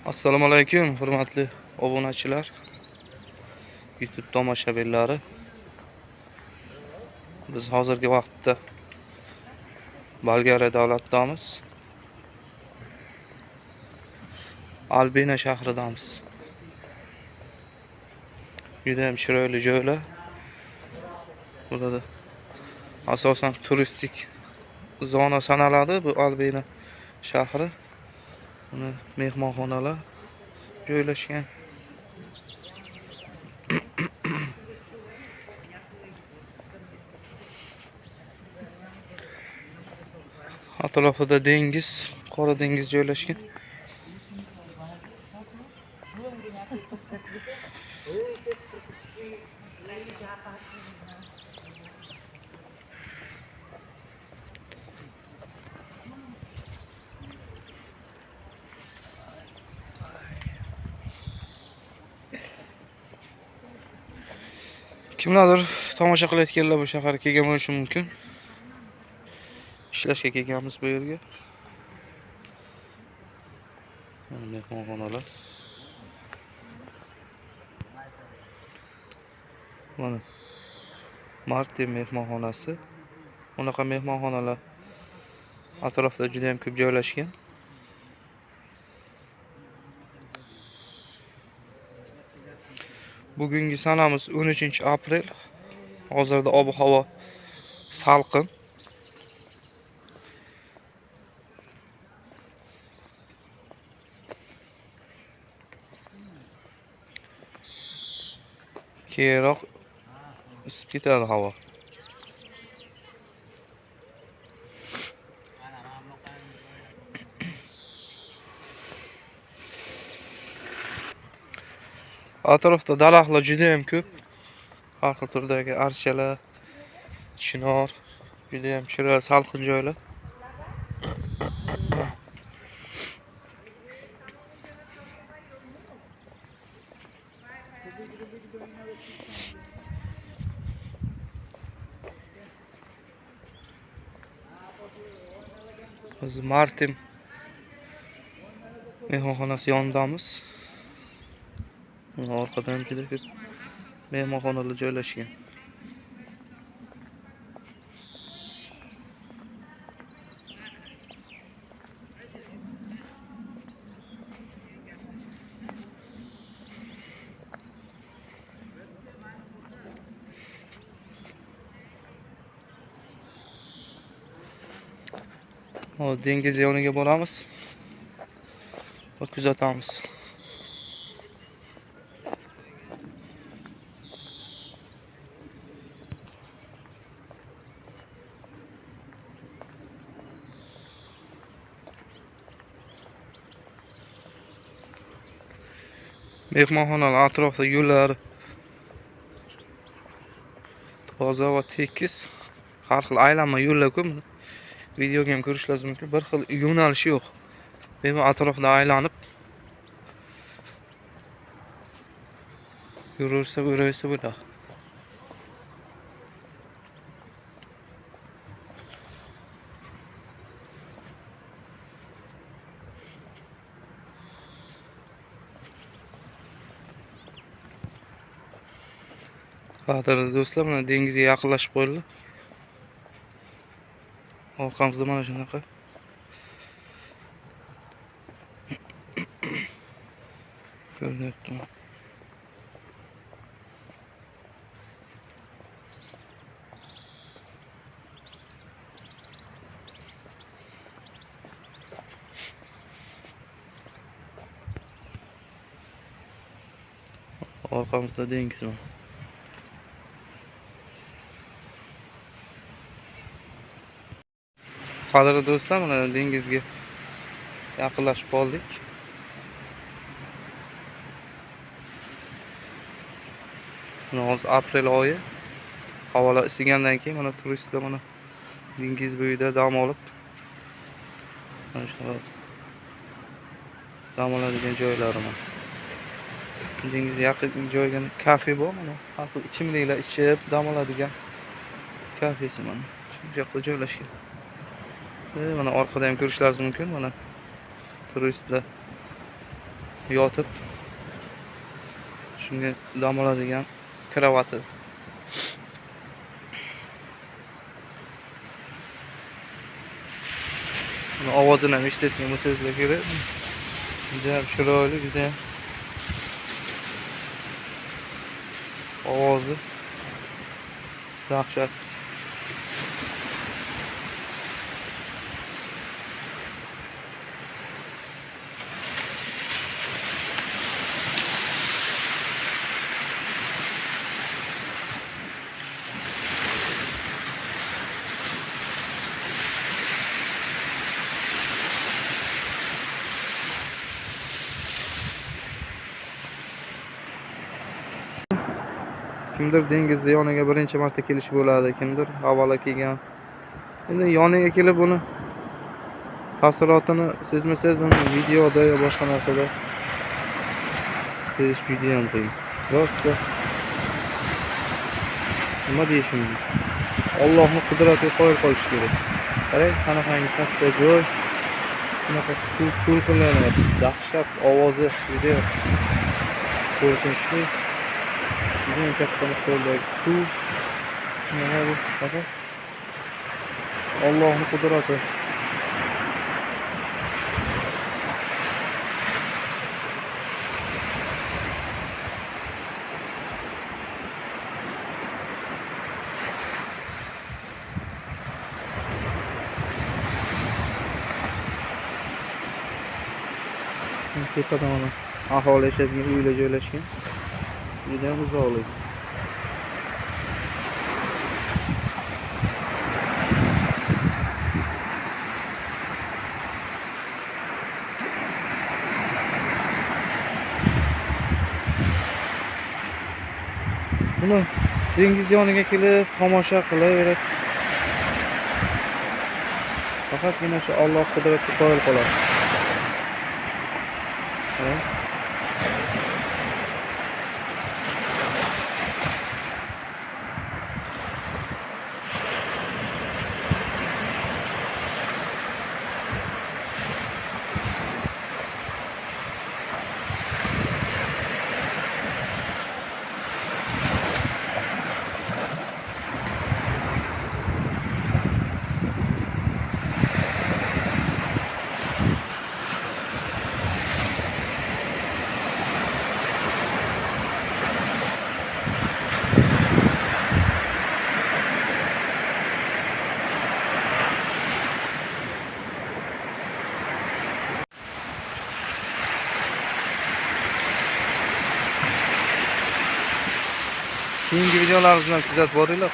Assalomu alaykum, hurmatli obunachilar, YouTube tomoshabinlari. Biz hozirgi vaqtda Bolgariya davlatidamiz. Albina shahridamiz. Juda ham chiroyli joylar. Burada asosan turistik zona sanaladi bu Albina shahri. Buni mehmonxonalar joylashgan. Atrofida dengiz, Qora dengiz joylashgan. Kimlardir tomosha qilayotganlar bu shaharga kelgan bo'lishi mumkin. Ishlashga kelganmiz bu yerga. Mehmonxonalar. Mana Martin mehmonxonasi. Bunaqa mehmonxonalar atrofda juda ham ko'p joylashgan. Bugungi sanamiz 13-aprel. Hozirda ob-havo salqin. Keyinroq isib ketadi havo. Atrofda daraxtlar juda ham ko'p. Har xil turdagi archalar, chinor, juda ham chiroyli salqin joylar. Biz Martin mehmonxonasi yonidamiz. Orqada ham juda ko'p mehmonxonalar joylashgan. Hozir dengiz yoniga boramiz va kuzatamiz. Mehmonxonalar atrofida yo'llar toza va tekis. Har xil aylanma yo'llar ko'p. Videoga ham ko'rishingiz mumkin. Bir xil yo'nalish yo'q. Bemalol atrofida aylanib yuraversa bo'ladi. Qadrli do'stlar, mana dengizga yaqinlashib qo'yildi. Orqamizda mana shunaqa ko'rinyapti. Orqamizda dengiz var. Qadrli do'stlar, mana dengizga yaqinlashib qoldik. Hozir aprel oyi. Havolar isigandan keyin mana turistlar mana dengiz bo'yida dam olib, mana shu dam oladigan joylari mana. Dengizga yaqin joyga kafe bor mana. Har xil ichimliklar ichib dam oladigan kafesi mana. Shu yoqda joylashgan. Mana orqada ham ko'rishingiz mumkin mana turistlar yotib shunga dam oladigan kravati. Buni ovozini ham eshitayotgan bo'lsangiz kerak. Juda ham chiroyli, juda ham ovozi dahshat. Kimdir dengiz yoniga birinchi marta kelish bo'ladi, kimdir avvalo kelgan. Endi yoniga kelib buni taassurotini sezmasangiz, uni videoda yo boshqa narsada sezish juda ham qiyin. Rosti nima deyishim mumkin? Allohning qudratiga qoyil qolish kerak. Qarang, qanaqangi katta joy, bunaqa suv to'lqinlanadi, dahshat ovozi juda qo'rqinchli. Juda katta miqdordagi suv. Mana bu faqat Allohning qudrati. Tepadan mana aholi yashaydigan uylar joylashgan. Juda ham uzoqlik. Buni dengiz yoniga kelib tomosha qilaverib, faqatgina shu Alloh qudratiga qoyil qoladi. Keyingi videolarimizni kuzatib boringlar.